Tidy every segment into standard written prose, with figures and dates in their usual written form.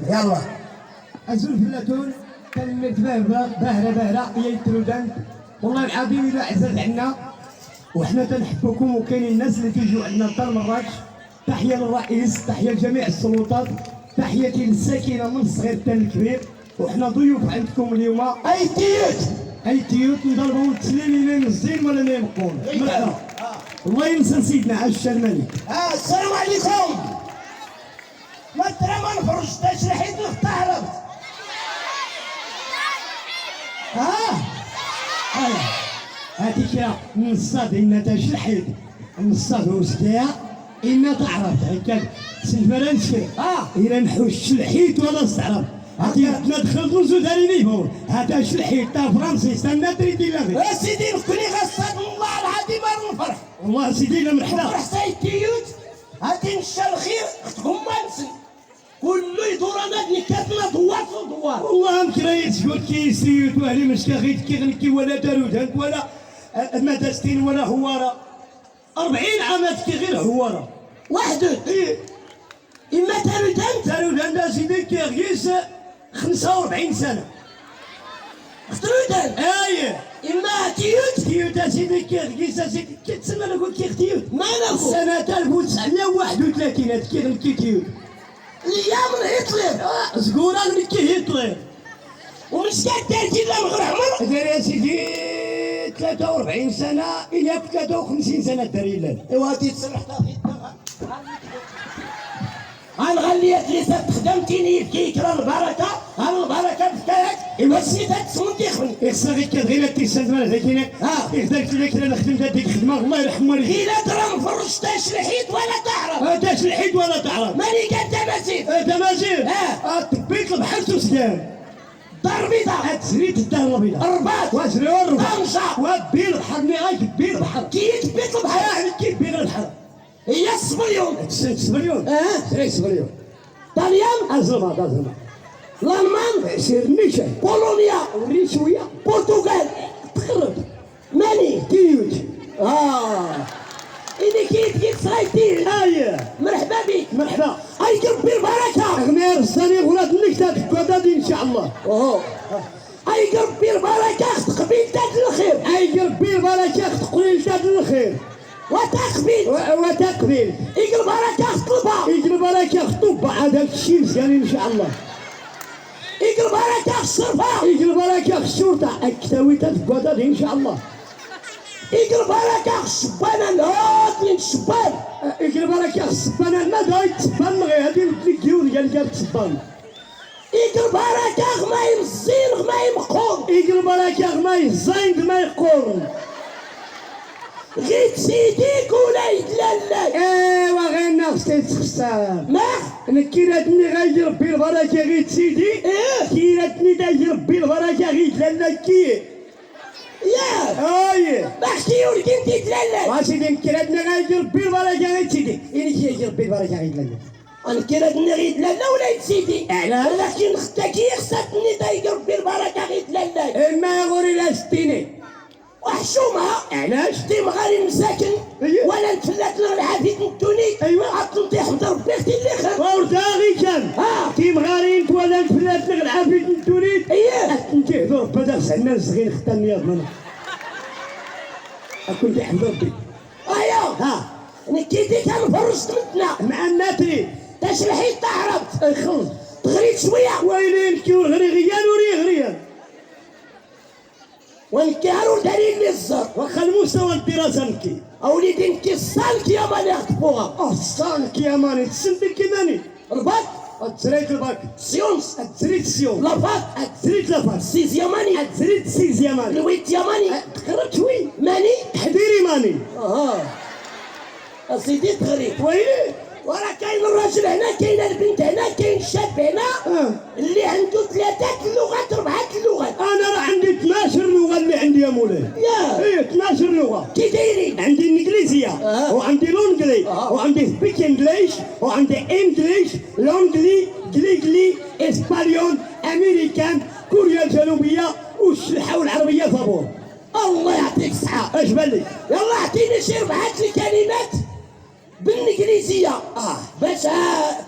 يلا أزول فلاتون كلمة باهرة يترودان والله العظيم إلا عزاز عنا وحنا تنحبكم وكاينين الناس اللي تيجوا عندنا لدار مراكش. تحية للرئيس، تحية لجميع السلطات، تحياتي للساكنة من الصغير حتى للكبير. وحنا ضيوف عندكم اليوم. أي تيوت نضربوا التسليم إلى الزين ولا ما يبقون. مرحبا. الله ينسى سيدنا عاش الملك. السلام عليكم. ما ترى ما نفرش تشرحيت اختارت. هذيك من الصاد إن تشرحيت من الصاد وسكيا إن تعرفت هكاك سنفرنسي. إلا نحوش شلحيت ولا استعرف. هاتي ندخل دوزو داريني هون. هذا شلحيت تا فرنسي استنى تريدي لا يا سيدي نكوني غصات والله العظيم ما نفرح. والله سيدي لا مرحبا. نفرح سايتيوت هاتي نشا الخير اختكم ما نسن. كله يدور انا نكاتنا دوار في دوار. والله مكرايت شكون كيسيوت واهلي مش كاغيت كيغنكي ولا دارودانك ولا مدرستين ولا هواره. 40 عامات كي غير هواره. وحده. إما دارودان سيدي كيغيس 45 سنة. اخترودان. إما تيوت سيدي كيغيس سيدي كتسمى نقول كيغتيوت. ما نقول. سنة 1931 كيغنكي تيوت. الايام من هتلر. زقورة نكي هتلر. ومش دار لا مغرى عمر. دار يا سيدي 43 سنة إلى 53 سنة داري لنا. ايوا هادي تسرح غنغليك لي خدمتيني كيكرا البركة. البركة بكاك. ايوا سيدي تسمنتي خدمتي. إخصا غير كتغير تيسالت مالا ذاكينك. إخداك لك أنا خدمت هاديك الخدمة الله يرحم والديك. إلا درا مفرش تشلحيت ولا تعرف. تشلحيت ولا تعرف. ماني قال تمازيغ. تمازيغ. تبيت البحر تسكان. دار البيضاء. تزريت الدار البيضاء. الرباط. وزريو الرباط. طنجة. وبير البحر مي غايك بير البحر. كي تبيت البحر. كي بير البحر. هي السبليون. السبليون. سري سبليون. طاليان. أزرما. الألمان. سيرنيشا. بولونيا. ريشويا. البرتغال. تقرب. ماني. تيوت. إني كيت صايتين. مرحبا بك. مرحبا. أي ربي البركة. غمير الصنيغ ولاد النكتة كودادي إن شاء الله. أي ربي البركة أخت قبيلتك الخير. أي ربي البركة أخت قبيلتك الخير. وتقبيل. وتقبيل. إيك البركة أخت طلبة. إيك البركة أخت طلبة عاد هادشي مزيان إن شاء الله. إيك البركة أخت الشرطة. إيك البركة أخت الشرطة أكتاويتها كودادي إن شاء الله. إيك البركة أخت الشبانة ناضلين الشبان. إيك البركة أخت الشبانة ما دايت تبان غير هادي متلقيون قال جاب تبان. إيك البركة غمايم الزين غمايم قور. إيك البركة غمايم الزين غمايم قور. غيت سيديك ولا يدلالك. ايوا غير نفسي تخسر. ما كيراتني غير ربي البركة غيت سيدي. كيراتني داير ربي البركة غيت لالك. بحكي ولك انت تلالك. سيدي كيراتني غير ربي البركة غيت سيدي. إني كيراتني ربي البركة غيت لالك. أنا كيراتني غيت لالا ولا يتسيدي. ولكن اختك خصاتني داير ربي البركة غيت لالك. ما غوري لا ستيني. وحشومها. علاش؟ تيم غير مساكن. ولا نتفلت له العافية نتوني. عطلتي حمد ربي اختي اللي خير. ورتاغي كان. تيم غارين ولا نتفلت له العافية نتوني. انت حضور بدا سعنا صغير ختاني يا ضمنا. كنت حضور بي. نكيتي كان فرشت متنا. مع الناتري. تشرحيت تعرفت. خلص. تغريت شوية. ويلين كيو غري غيان وري غريان. والكارو دليل للزر. واخا المستوى الدراسة نكي. أوليدي نكي الصالك يا ماني يخطفوها. الصالك يا ماني تسندك كيماني. الباك. تزريت الباك. سيونس. تزريت سيون. لافاك. تزريت لافاك. سيز يماني. تزريت سيز يماني. الويت يماني. تقرب شوي. ماني. حديري ماني. أسيدي تغريت. ويلي. ورا كاين الراجل هنا كاين البنت هنا كاين الشاب هنا. اللي عنده 3 لغات 4 لغات. انا راه عندي 12 لغه اللي عندي يا مولاي. 12 لغه. كي دايرين؟ عندي الانجليزيه وعندي لونجلي وعندي سبيك انجليش وعندي انجليش لونجلي جليجلي اسبانيول امريكان كوريا الجنوبيه والشلحه والعربيه فابور. الله يعطيك الصحه. اش بان لك؟ يلا اعطيني شي 4 الكلمات بالانجليزيه باش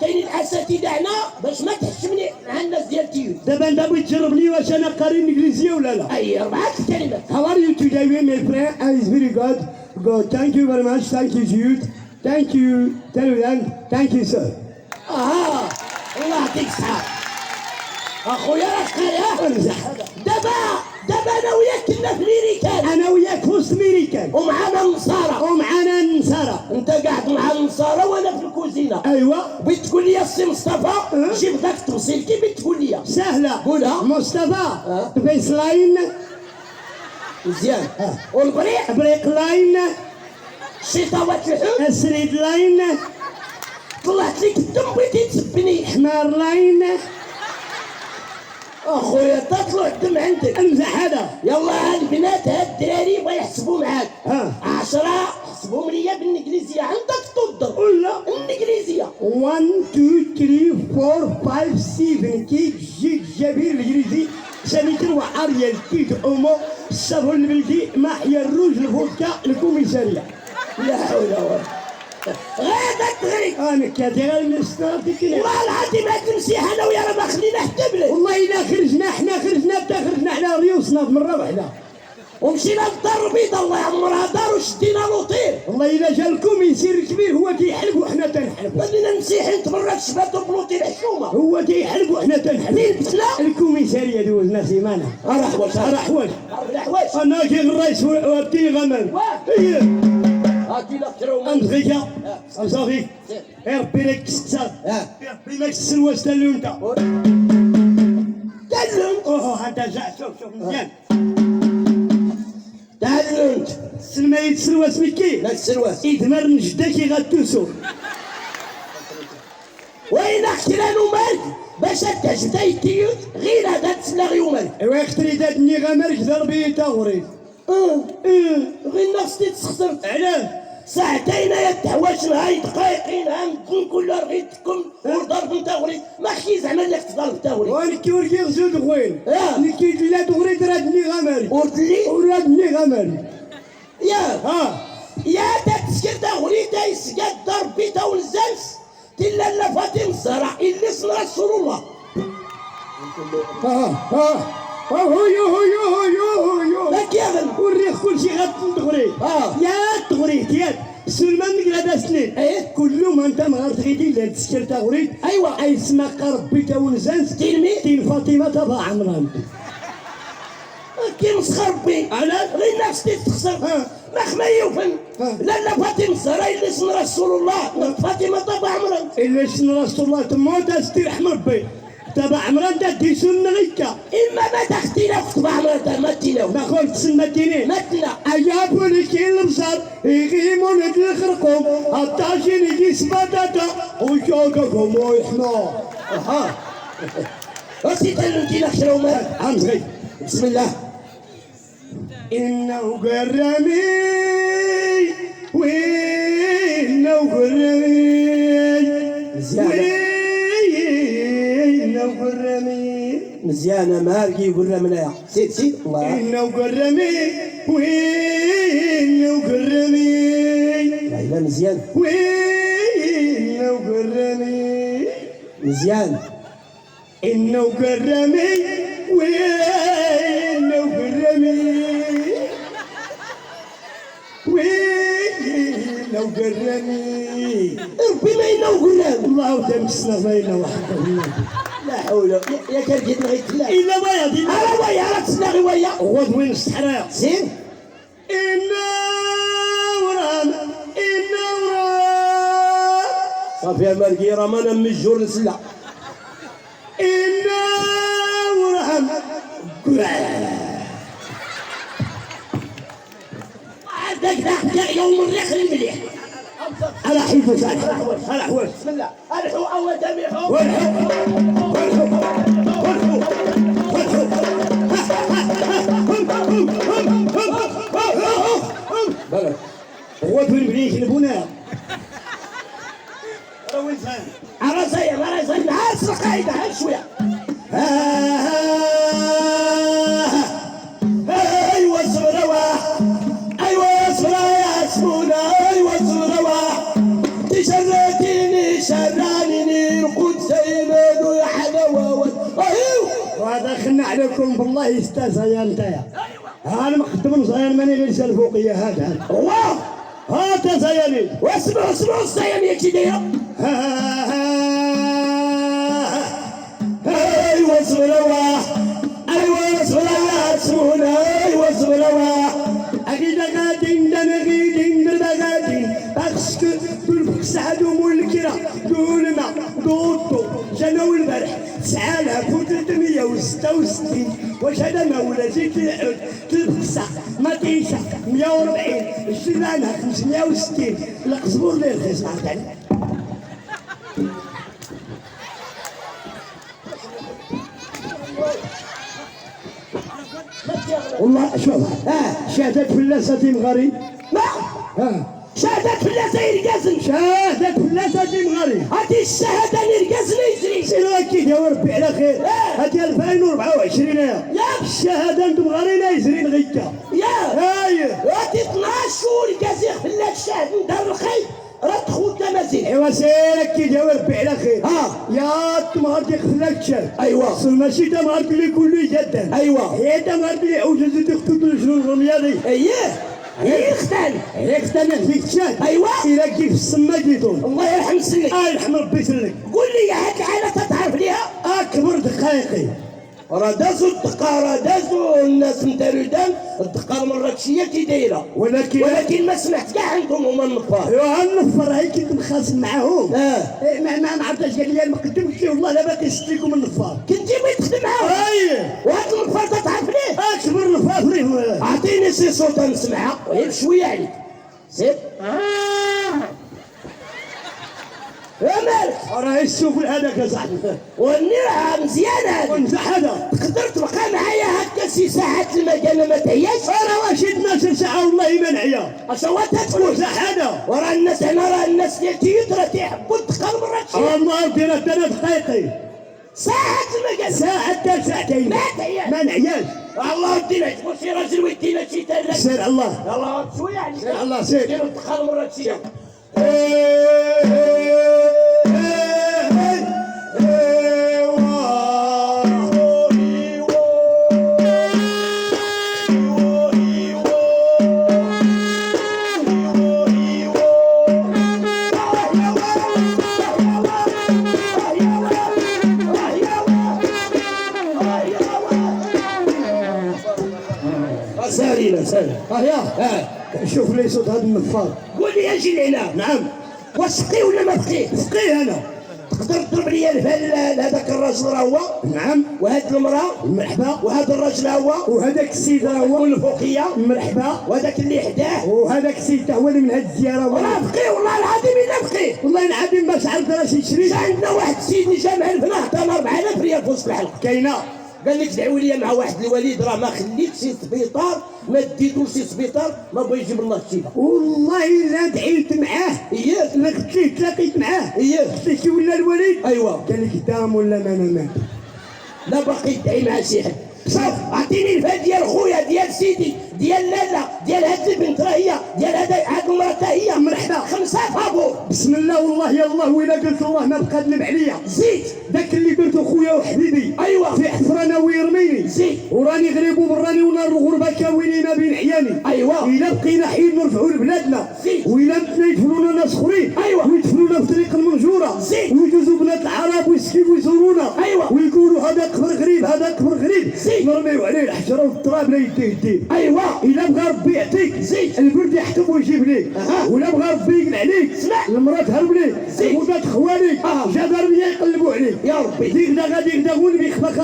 كاينين الاساتذه هنا باش ما تحشمني مع الناس ديال تيوت. دابا انت بغيت تجربني واش انا قاري الانجليزيه ولا لا؟ اي 4 كلمات. How are you today, my friend? It's very good. Good. Thank you very much. Thank you, Jude. Thank you. Thank you, sir. الله يعطيك الصحة اخويا راك قاري. امزح. دابا انا وياك كنا في ميريكان. انا وياك في وسط ميريكان ومعانا النصارى. ومعانا النصارى. انت قاعد مع النصارى وانا في الكوزينه. ايوه. بغيت تقول لي السي مصطفى جيب داك التفصيل كي بغيت تقول لي. سهله. قولها. مصطفى بيس لاين. مزيان. والبريق. بريك لاين. شيطاوات الحوت. السريد لاين. طلعت لك الدم بغيتي تسبني. حمار لاين. اخويا تطلع الدم عندك. امزح هذا. يلا البنات هاد الدراري بغا يحسبوا معاك. 10 حسبهم ليا بالانجليزيه عندك تضر ولا الانجليزيه. 1 2 3 4 5 7 كيك جيك جبير الانجليزي سميتر وعارية الكيت اومو الصابون البلدي محيا الروج الفودكا الكوميساريه. لا حول ولا قوه. غادك تغري. انا كاتي غير نستاطي كده. والله العظيم هاد المسيح انا ويا راه ما خلينا حتى بلاد. والله الا خرجنا حتى حنا ريوسنا بمره واحده. ومشينا للدار البيضاء الله يعمرها دار وشدينا لوطير. والله الا جا الكوميسير الكبير هو تيحلب وحنا تنحلب. خلينا مسيحين تبرك شباتو بلوطير حشومه. هو تيحلب وحنا تنحلب. فين بتلا؟ الكوميساريه دوزنا سيمانه. راح حواش. الحوايج. انا كي الرئيس ودي غمام. واه. هاكي لا كروما. امزغيكا صافي ربي لك السكسات ربي لك السلواس تاع انت تعلمت. هذا جا شوف مزيان تعلمت. السلماية السلواس مكي لا السلواس. يدمر من جدا كي غاتوسو. وين اختلانو مالك باش تعجبتا يتيوت غير هذا تسلاغي ومالك. ايوا اختري دات النغامر كثر بيه تاغوري. غير نفسي تسخسرت. علاه؟ ساعتين يا تحواش هاي دقايقين هام كل رغيتكم وضرب انت وريت ما خي زعما انك تضرب تا وريت. ونكي وركي غزود غوين. نكي لا تغري درات النغامر. ورد وراد النغامر. يا تسكر تا وريت يسقى ضرب بيتا ونزلس تلا لا فاطمه الزهراء اللي صنع رسول الله. هو لا كيفن وريخ كل شيء غتغري. يا تغريت ياك سلمان نقرا سنين. كل يوم انت ما تغيدي لا تسكر تغريت. ايوا اي اسمها ربي تونزانس تين فاطمه تبع عمران. كي مسخر بي على غير نفسي تخسر. ما خميوفن لا فاطمه الزهراء اللي صنع رسول الله فاطمه تبع عمران. اللي صنع رسول الله تموت استريح ربي تبع عمران دي سنة غيكا. إما ما تختلف تبع عمران ما تيناو. ما قلت سنة تينين. ما تنا. أجابوا لك البصر يغيمون يخرقهم الطاجين يجي سباتاتا ويشوككم ويحموا. وسي تلمتي نخشروا مالك. عمزغي بسم الله. إنه قرمي وإنه قرمي مزيانة ماركي يقول منايا سيد الله. إنه قرمي وإنه قرمي. لا مزيان. وإنه قرمي. مزيان. إنه قرمي وإنه قرمي. وإنه قرمي. ربي ما ينوقلنا. الله تمسنا ما ينوحنا. لا حول يا كرجيت نغيت لا إلا ويا دي أنا ويا راك تسناغي ويا غد وين الصحراء زين. إنا وران صافي يا مرقي راه ما نمي الجور نسلا. إنا وران عندك ذاك يوم الريح المليح. على حيفو ثاني على حواش. بسم الله. الحو أول دميحو بلد غد وين بنيك البناء راه وين ثاني على زي نعاس القاعدة هاي شوية. أيوا صبروا أيوا صبروا يا سمونا أيوا صبروا وهذا خلنا عليكم بالله يستاهل زيان نتايا. انا مقدم زيان ماني غير سال فوقيه هذا واه هذا زياني. واسمعوا الزيانيه كي دايره. ايوا زبلوا ايوا زبلوا سمونا ايوا زبلوا اكيد غادي غادي غادي باسكو بالفك سعدوا مول الكرا دولنا دوطو جانا والبارح 9366. واش هذا ما ولا جيت تلبسه مطيشه 140 الجبانه 560 القزبور ليه رخيص عاوتاني. والله شوف شهادة فلاسة مغاري. ما شهادة فلاسة يرقزن. شهادة فلاسة مغاري. هاتي الشهادة نرقزن يجري. سيروا اكيد يا ربي على خير. هاتي 2024 يا الشهادة انتم مغاري لا يزرين غيكا. يا اييه هاتي 12 شهور كازيغ فلاس الشهادة ندار الخير راه تخوت تمازيغ. ايوا سير اكيد يا ربي على خير. يا تمغار ديك فلاك شاب. ايوا ماشي تمغار اللي كله جدا. ايوا هي تمغار اللي عوجت تخطط الجنون الرمياضي. اييه يختن يختن فيك شاد. ايوا الى كيف السما جيتون. الله يرحم سنك. يرحم ربي سنك. قول لي هاد العائلة تتعرف ليها؟ اكبر دقائقي راه دازو الدقة راه دازو الناس نتا رودان الدقة المراكشية كي دايرة ولكن ما سمعت كاع عندهم هما النفار. ايوا النفار هاي كنت مخاصم معاهم. ما عرفتش قال لي ما قدمتش والله لا باقي نسد لكم النفار. كنتي بغيت تخدم معاهم. وهاد النفار تتعرف ليه؟ اكبر نفار ليه. اعطيني سي صوت نسمعها غير شوية عليك. سير يا مالك راه السوق هذاك يا صاحبي والنرعة مزيانة ومزح هذا. تقدر تبقى معايا هكا سي ساعات المكانة ما تعياش. انا واش 12 ساعة والله ما نعيا. اش هو تتقول مزح هذا. وراه الناس هنا راه الناس ديال تيوت راه تيحبوا الدقة المراكشية. والله دينا 3 دقائق ساعات المكانة ساعة حتى ساعتين ما تعياش. ما نعياش. الله يدينا تقول شي راجل ويدينا شي تاج. سير الله يلا شوية عليك. سير الله سير. ديروا الدقة المراكشية. سارينا ساري. يا شوف لي صوت هذا النفار. قول لي اجي لهنا. نعم واش سقي ولا ما بقيت؟ سقي انا. تقدر تضرب لي الفال هذاك الراجل راه هو. نعم وهاد المراه مرحبا. وهذا الراجل هو. وهذاك السيد راه هو والفوقيه مرحبا. وهذاك اللي حداه وهذاك السيد هو اللي من هاد الزياره. راه بقي والله العظيم الا بقي. والله العظيم باش عرفت راه شي شريك. عندنا واحد السيد اللي جا مع البنات عطانا 4000 ريال في وسط الحلقه. كاينه قال لك دعوا لي مع واحد الوليد راه ما خليت شي سبيطار ما ديتو شي سبيطار ما بغى يجيب الله الشفاء. والله الا دعيت معاه. اييه الا قلت ليه تلاقيت معاه. اييه قلت له ولا الوليد. ايوا قال لك دام ولا ما انا مات. لا باقي يدعي مع شي حد. شوف اعطيني الفال ديال خويا ديال سيدي ديال لالا ديال هاد البنت راه هي ديال هاد المراه هي مرحبا. 5 فابور. بسم الله والله يا الله وإلا قلت الله ما بقى تلم عليا. زيد داك اللي قلته خويا وحبيبي. ايوا في حفره انا ويرميني. زيد وراني غريب وبراني ونار الغربه كاويني ما بين عياني. ايوا الا بقينا حين نرفعوا لبلادنا. زيد وإلا بقينا يدفنونا ناس اخرين. ايوا ويدفنونا في طريق المنجوره. زيد ويجوزوا بنات العرب ويسكيبوا يزورونا. ايوا ويقولوا هذا قبر غريب هذا قبر غريب. زيد نرميو عليه الحجره والتراب لا يديه. ايوا الا بغى ربي يعطيك زيد البرد يحكم ويجيب ليك. ولا بغى ربي يقل عليك اسمع المراه تهرب ليك. زيد ولاد خواليك جدارميه يقلبوا عليك. يا ربي ديك دا غادي يخدمون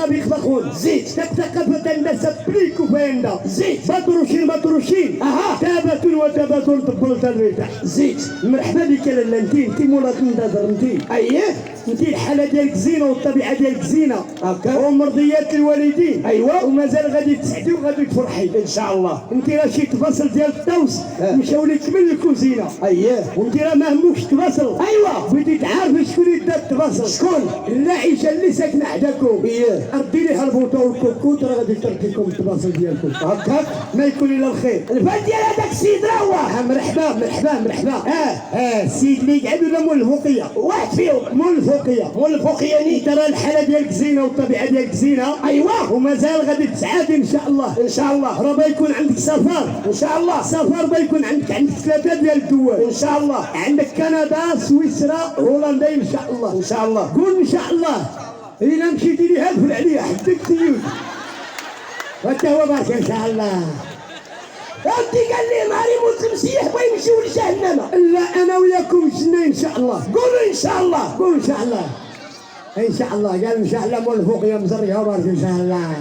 بيخبخون. زيد تقطق الناس بليك وفايندا. زيد مطروشين تابة وتابة دبلت الريتاح. زيد مرحبا بك لالا انتي مولاة ندازر انتي. اييه انتي الحاله ديالك زينه والطبيعه ديالك زينه. هكا ومرضيات الوالدين. ايوا ومازال غادي تسعدي وغادي تفرحي ان شاء الله. انت راه شي تفاصل ديال الطوس مشاو لك من الكوزينه. اييه وانت راه ما هموكش تفاصل. ايوا بغيتي تعرفي شكون اللي دا التفاصل. شكون العيشه اللي ساكنه حداكم اييه ردي ليها البوطه والكوكوت راه غادي ترد لكم التباصل ديالكم هكاك ما يكون الا الخير. الفال ديال هذاك السيد راه هو مرحبا مرحبا مرحبا. السيد اللي قاعد ولا مول الفوقيه؟ واحد فيهم مول الفوقيه. مول الفوقياني. ترى الحاله ديالك زينه والطبيعه ديالك زينه. ايوه ومازال غادي تسعادي ان شاء الله. ان شاء الله. راه بيكون عندك سفر ان شاء الله. سفر بيكون عندك 3 ديال الدول ان شاء الله. عندك كندا سويسرا هولندا ان شاء الله. ان شاء الله. قول ان شاء الله. الا مشيتي لي هالفل عليا حدك تيوت وانت هو بارك ان شاء الله. انت قال لي نهار يموت المسيح ويمشيو لجهنم. لا انا وياكم جنة ان شاء الله. قولوا ان شاء الله. قول ان شاء الله. ان شاء الله قال ان شاء الله مول فوق يا مزريه وبارك ان شاء الله.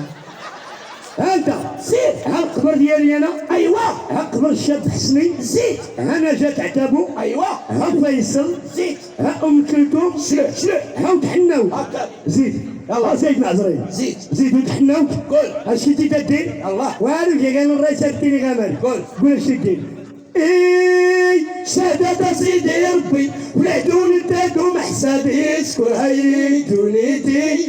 انت زيد. ها القبر ديالي انا. ايوه. ها قبر الشاب حسني. زيد. ها نجاة عتابو. ايوه. ها فيصل. زيد. ها ام كلثوم. شلوح شلوح. ها وتحناو. هكا. زيد. يلا. سيدنا عزريل. زيد. زيد وتحناو. قول. اش كنتي تدير؟ الله. والو يا قال الرئيس ديري غامر. قول. قول اش تدير؟ اي شهادة سيدي ربي ولعدوني تادو محسابي شكون هاي دونيتي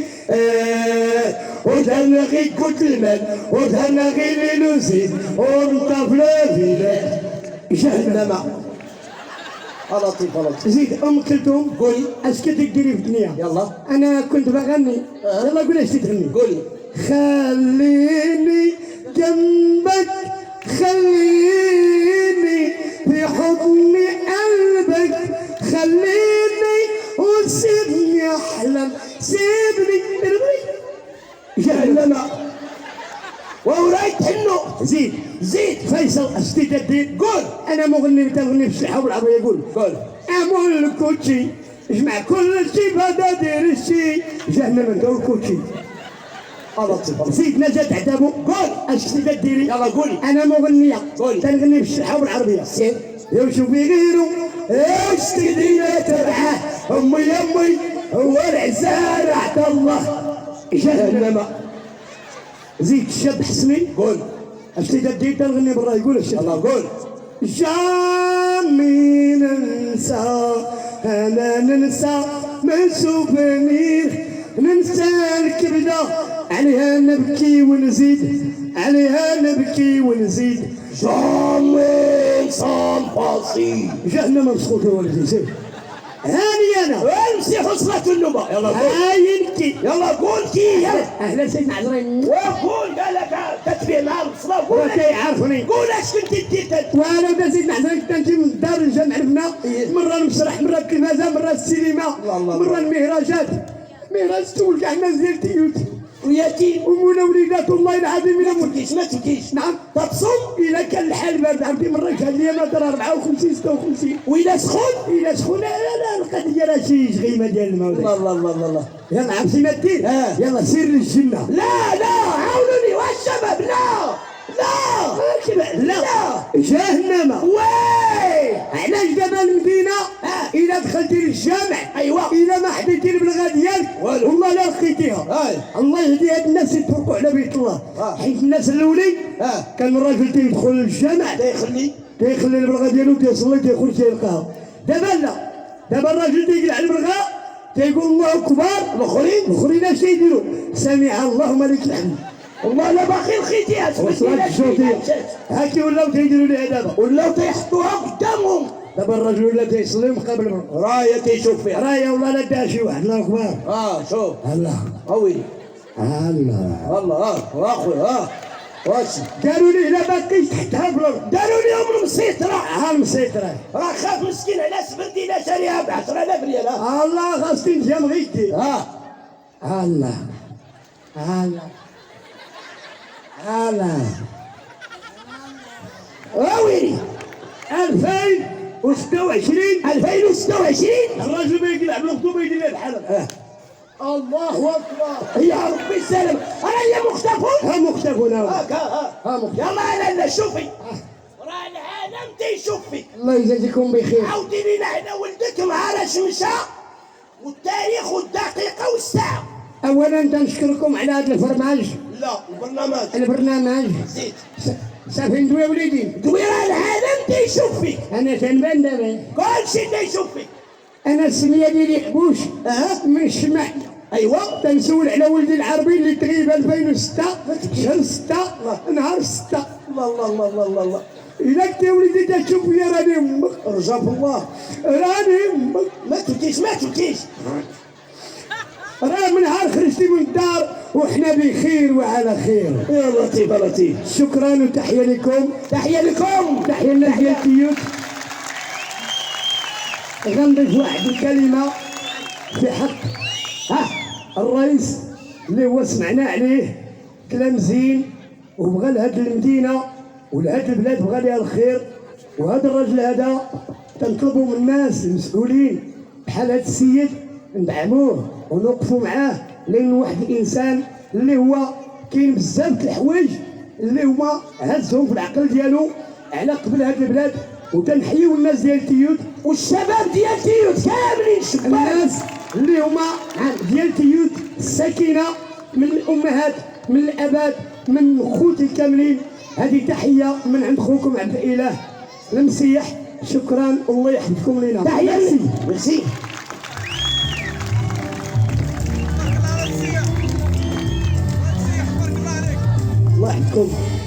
ودهنا غي قلت المال ودهنا غي ليلوزيد ونطاف لافيلات جهنم. لطيف لطيف. زيد ام كلثوم. قولي. اش كنتي ديري في الدنيا؟ يلا. انا كنت بغني. يلا قول اش تغني. قولي. خليني جنبك خليني في حضن قلبك خليني وسيبني احلم سيبني جهنم. ووراي تحنو. زيد. زيد. فيصل اشتي تدير. قول. انا مغني تغني بالصحه والعربيه. قول. قول. امول الكوتشي اجمع كل شي بدا دير الشي جهنم انت والكوتشي. لطيف. زيد نجاة عتابو. قول. اش كنتي ديري؟ يلا قولي. انا مغنيه قولي. تنغني بالصحه والعربيه. زين. يا شوفي غيرو ايش تدينا تبعه امي امي هو العزال عبد الله جهنم. زيد الشاب حسني. قول. اش تدير تنغني بالراي. يقول الشاب. يلا قول. جامي ننسى انا ننسى من سوفينير ننسى الكبده عليها نبكي ونزيد عليها نبكي ونزيد. جامي سان باسي. جهنم مسخوط يا ولدي. زيد هاني انا المسيح وصلت النوبه. يلا قول. هاينكي. يلا قول كي. يلا. اهلا سيدنا عزرين. وقول قال لك تتبع مع الصلاه. قول. وكي يعرفني. قول اش كنت دير. وانا ودا سيدنا عزرين كنت نجي من الدار الجامع عرفنا مره المسرح مره التلفازه مره السينما مره المهرجات. مهرجات تقول كاع الناس ديال تيوت وياتي ومولا وليدات والله العظيم الا ما تبكيش ما تبكيش. نعم تبصم. الا كان الحال بارد عرفتي مره كان لي مطر 54 56 وإلا سخون. الا سخونه لا القضيه راه شي شغيمه ديال المولى. الله الله الله الله. يلا عرفتي ما دير. يلا سير للجنه. لا عاونوني والشباب. لا جهنم. وي. علاش دابا المدينه الا دخلتي للجامع ايوا الا ما حديتي البلغه ديالك والله لا لقيتيها. الله يهدي هاد الناس يتفرقوا على بيت الله. حيت الناس الاولين كان الراجل تيدخل للجامع تيخلي البلغه ديالو تيصلي تيخرج تيلقاها. دابا لا. دابا الراجل تيقلع البلغه تيقول الله اكبر. الاخرين اش تيديروا؟ سمع اللهم لك الحمد. والله لا باقي لقيتيها. وصلت الشوطيه هاكي ولاو تيديروا ليها دابا. ولاو تيحطوها قدامهم. دابا الراجل ولا تيصلي مقابل رايه تيشوف فيها. رايه والله لا داها شي واحد. الله اكبر. شوف. الله ويلي. الله اخويا واش قالوا لي لا باقيش تحتها بالارض. داروا لهم المسيطره. المسيطره راه خاف مسكين على سبردي لا شاريها ب 10,000 ريال. الله خاصني نجي مغيتي. الله ويلي. 2026 الراجل ما يقلع بالخطوبه يدير لها بحال الله اكبر. يا ربي السلام. هي مختفون. مختفون. يلا لا شوفي. راه العالم تيشوف فيك. الله يجازيكم بخير. عاودي لينا حنا ولدك نهار اش مشى والتاريخ والدقيقه والساعه. اولا تنشكركم على هذا الفرماج. لا البرنامج زيد. صافي ندوي وليدي. دوي راه العالم تيشوف فيك. انا تنبان دابا كلشي تيشوف فيك. انا السميه ديالي حبوش من الشمع. ايوا تنسول على ولدي العربي اللي تغيب 2006 شهر 6 نهار 6. الله الله الله الله الله الله. الا كنت يا وليدي تشوف فيا راني امك، رجاء الله. راني امك. ما تبكيش ما تبكيش. راه من نهار خرجتي من الدار وحنا بخير وعلى خير. يا لطيف يا لطيف. شكرا وتحيه لكم. تحيه لكم. تحيه لنا ديال تيوت. غنضيف واحد الكلمه في حق الرئيس اللي هو سمعنا عليه كلام زين وبغى لهاد المدينه ولهاد البلاد بغى لها الخير. وهذا الرجل هذا تنطلبوا من الناس المسؤولين بحال هذا السيد ندعموه ونوقفوا معاه، لان واحد الانسان اللي هو كاين بزاف د الحوايج اللي هما هزهم في العقل ديالو على قبل هاد البلاد. وتنحيوا الناس ديال تيوت والشباب ديال تيوت كاملين الشباب. الناس اللي هما ديال تيوت الساكنه من الامهات من الابات من خوتي كاملين. هذه تحيه من عند خوكم عبد الاله المسيح. شكرا والله يحفظكم لينا. تحيه ميرسي. الله يحفظكم.